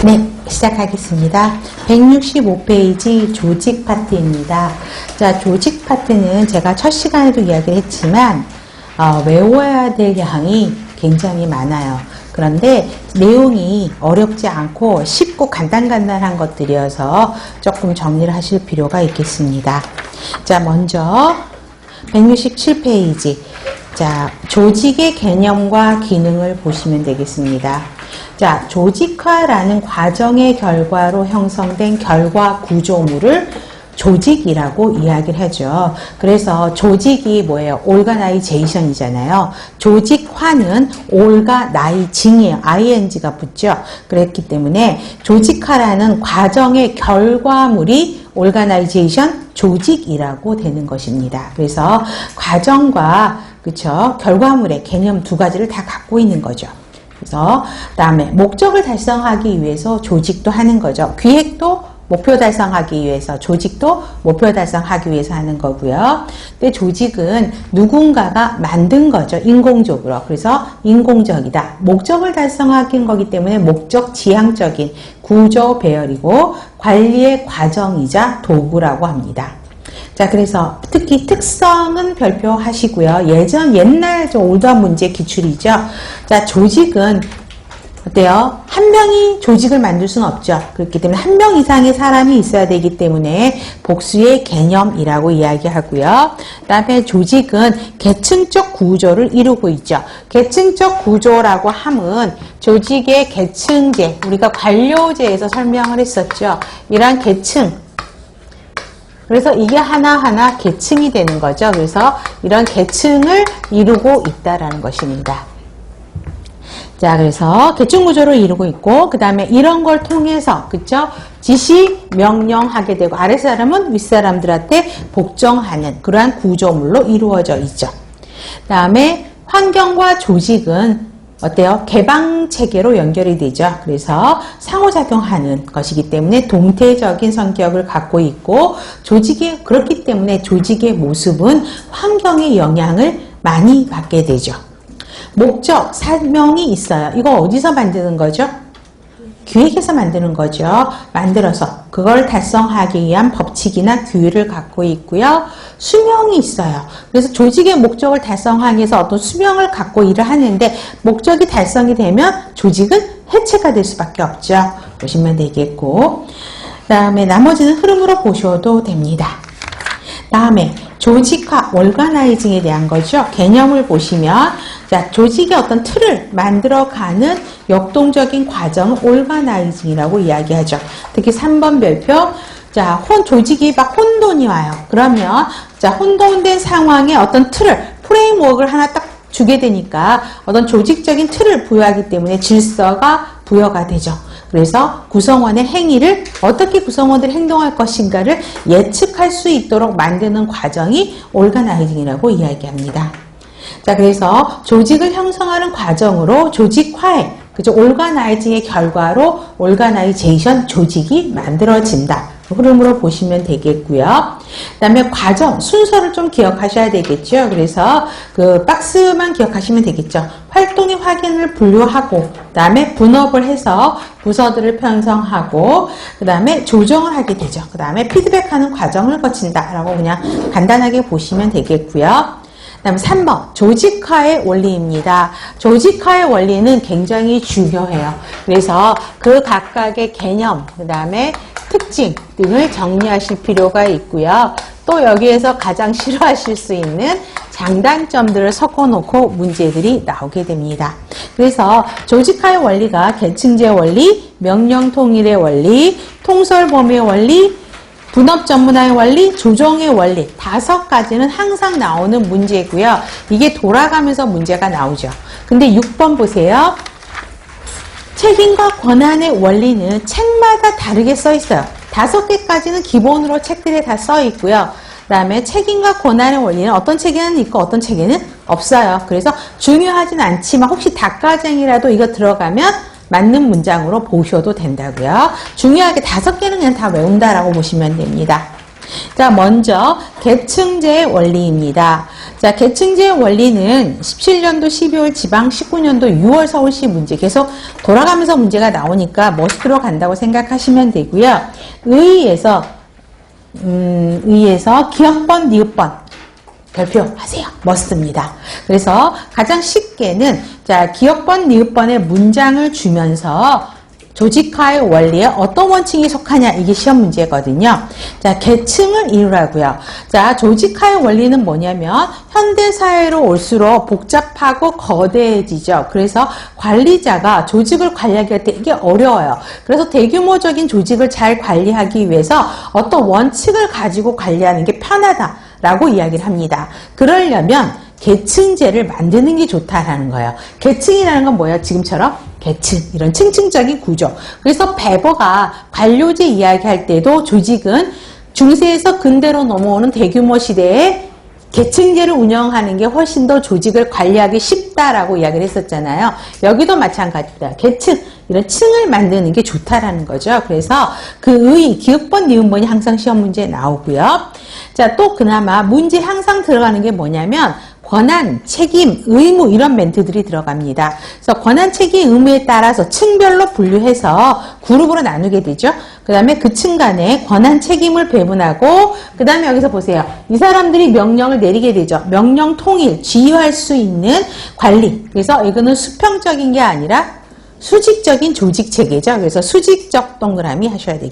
네, 시작하겠습니다. 165페이지 조직 파트입니다. 자, 조직 파트는 제가 첫 시간에도 이야기를 했지만 외워야 될 양이 굉장히 많아요. 그런데 내용이 어렵지 않고 쉽고 간단한 것들이어서 조금 정리를 하실 필요가 있겠습니다. 자, 먼저 167페이지. 자, 조직의 개념과 기능을 보시면 되겠습니다. 자, 조직화라는 과정의 결과로 형성된 결과 구조물을 조직이라고 이야기를 하죠. 그래서 조직이 뭐예요? organization이잖아요. 조직화는 organizing이에요. ing가 붙죠. 그랬기 때문에 조직화라는 과정의 결과물이 organization, 조직이라고 되는 것입니다. 그래서 과정과 그쵸? 결과물의 개념 두 가지를 다 갖고 있는 거죠. 그래서 다음에 목적을 달성하기 위해서 조직도 하는 거죠. 기획도 목표 달성하기 위해서, 조직도 목표 달성하기 위해서 하는 거고요. 근데 조직은 누군가가 만든 거죠. 인공적으로. 그래서 인공적이다. 목적을 달성하기 거기 때문에 목적 지향적인 구조 배열이고 관리의 과정이자 도구라고 합니다. 자, 그래서 특히 특성은 별표하시고요. 옛날 올드한 문제 기출이죠. 자, 조직은 어때요? 한 명이 조직을 만들 수는 없죠. 그렇기 때문에 한 명 이상의 사람이 있어야 되기 때문에 복수의 개념이라고 이야기하고요. 그 다음에 조직은 계층적 구조를 이루고 있죠. 계층적 구조라고 함은 조직의 계층제, 우리가 관료제에서 설명을 했었죠. 이러한 계층, 그래서 이게 하나하나 계층이 되는 거죠. 그래서 이런 계층을 이루고 있다라는 것입니다. 자, 그래서 계층 구조를 이루고 있고, 그 다음에 이런 걸 통해서, 그쵸? 지시, 명령하게 되고, 아랫사람은 윗사람들한테 복종하는 그러한 구조물로 이루어져 있죠. 그 다음에 환경과 조직은 어때요? 개방 체계로 연결이 되죠. 그래서 상호작용하는 것이기 때문에 동태적인 성격을 갖고 있고, 조직이 그렇기 때문에 조직의 모습은 환경의 영향을 많이 받게 되죠. 목적, 사명이 있어요. 이거 어디서 만드는 거죠? 기획에서 만드는 거죠. 만들어서 그걸 달성하기 위한 법칙이나 규율을 갖고 있고요. 수명이 있어요. 그래서 조직의 목적을 달성하기 위해서 어떤 수명을 갖고 일을 하는데 목적이 달성이 되면 조직은 해체가 될 수밖에 없죠. 보시면 되겠고, 그 다음에 나머지는 흐름으로 보셔도 됩니다. 다음에 조직화, organizing에 대한 거죠. 개념을 보시면 자, 조직의 어떤 틀을 만들어가는 역동적인 과정을 organizing이라고 이야기하죠. 특히 3번 별표, 자, 조직이 막 혼돈이 와요. 그러면 자, 혼돈된 상황에 어떤 틀을, 프레임워크를 하나 딱 주게 되니까 어떤 조직적인 틀을 부여하기 때문에 질서가 부여가 되죠. 그래서 구성원의 행위를 어떻게 구성원들이 행동할 것인가를 예측할 수 있도록 만드는 과정이 organizing이라고 이야기합니다. 자, 그래서 조직을 형성하는 과정으로 조직화의, 그죠? organizing의 결과로 organization, 조직이 만들어진다. 흐름으로 보시면 되겠고요. 그 다음에 과정, 순서를 좀 기억하셔야 되겠죠. 그래서 그 박스만 기억하시면 되겠죠. 활동의 확인을 분류하고, 그 다음에 분업을 해서 부서들을 편성하고, 그 다음에 조정을 하게 되죠. 그 다음에 피드백하는 과정을 거친다라고 그냥 간단하게 보시면 되겠고요. 그 다음에 3번, 조직화의 원리입니다. 조직화의 원리는 굉장히 중요해요. 그래서 그 각각의 개념, 그 다음에 특징 등을 정리하실 필요가 있고요. 또 여기에서 가장 싫어하실 수 있는 장단점들을 섞어놓고 문제들이 나오게 됩니다. 그래서 조직화의 원리가 계층제 원리, 명령 통일의 원리, 통솔 범위의 원리, 분업 전문화의 원리, 조정의 원리 5가지는 항상 나오는 문제고요. 이게 돌아가면서 문제가 나오죠. 근데 6번 보세요. 책임과 권한의 원리는 책마다 다르게 써 있어요. 5개까지는 기본으로 책들에 다 써 있고요. 그 다음에 책임과 권한의 원리는 어떤 책에는 있고 어떤 책에는 없어요. 그래서 중요하진 않지만 혹시 닭가쟁이라도 이거 들어가면 맞는 문장으로 보셔도 된다고요. 중요하게 5개는 그냥 다 외운다라고 보시면 됩니다. 자, 먼저 계층제의 원리입니다. 자, 계층제의 원리는 17년도 12월 지방, 19년도 6월 서울시 문제 계속 돌아가면서 문제가 나오니까 머스트로 간다고 생각하시면 되고요. 의에서 기역번, 니읍번 별표하세요. 머스트입니다. 그래서 가장 쉽게는 자, 기역번, 니읍번의 문장을 주면서 조직화의 원리에 어떤 원칙이 속하냐, 이게 시험 문제거든요. 자, 계층을 이루라고요. 자, 조직화의 원리는 뭐냐면 현대사회로 올수록 복잡하고 거대해지죠. 그래서 관리자가 조직을 관리하기 할 때 이게 어려워요. 그래서 대규모적인 조직을 잘 관리하기 위해서 어떤 원칙을 가지고 관리하는 게 편하다라고 이야기를 합니다. 그러려면 계층제를 만드는 게 좋다라는 거예요. 계층이라는 건 뭐예요? 지금처럼 계층, 이런 층층적인 구조. 그래서 베버가 관료제 이야기할 때도 조직은 중세에서 근대로 넘어오는 대규모 시대에 계층제를 운영하는 게 훨씬 더 조직을 관리하기 쉽다라고 이야기를 했었잖아요. 여기도 마찬가지입니다. 계층, 이런 층을 만드는 게 좋다라는 거죠. 그래서 기역번, 니은번이 항상 시험 문제에 나오고요. 자, 또 그나마 문제 항상 들어가는 게 뭐냐면 권한, 책임, 의무 이런 멘트들이 들어갑니다. 그래서 권한, 책임, 의무에 따라서 층별로 분류해서 그룹으로 나누게 되죠. 그 다음에 그 층 간에 권한, 책임을 배분하고 그 다음에 여기서 보세요. 이 사람들이 명령을 내리게 되죠. 명령 통일, 지휘할 수 있는 관리. 그래서 이거는 수평적인 게 아니라 수직적인 조직 체계죠. 그래서 수직적 동그라미 하셔야 되겠습니다.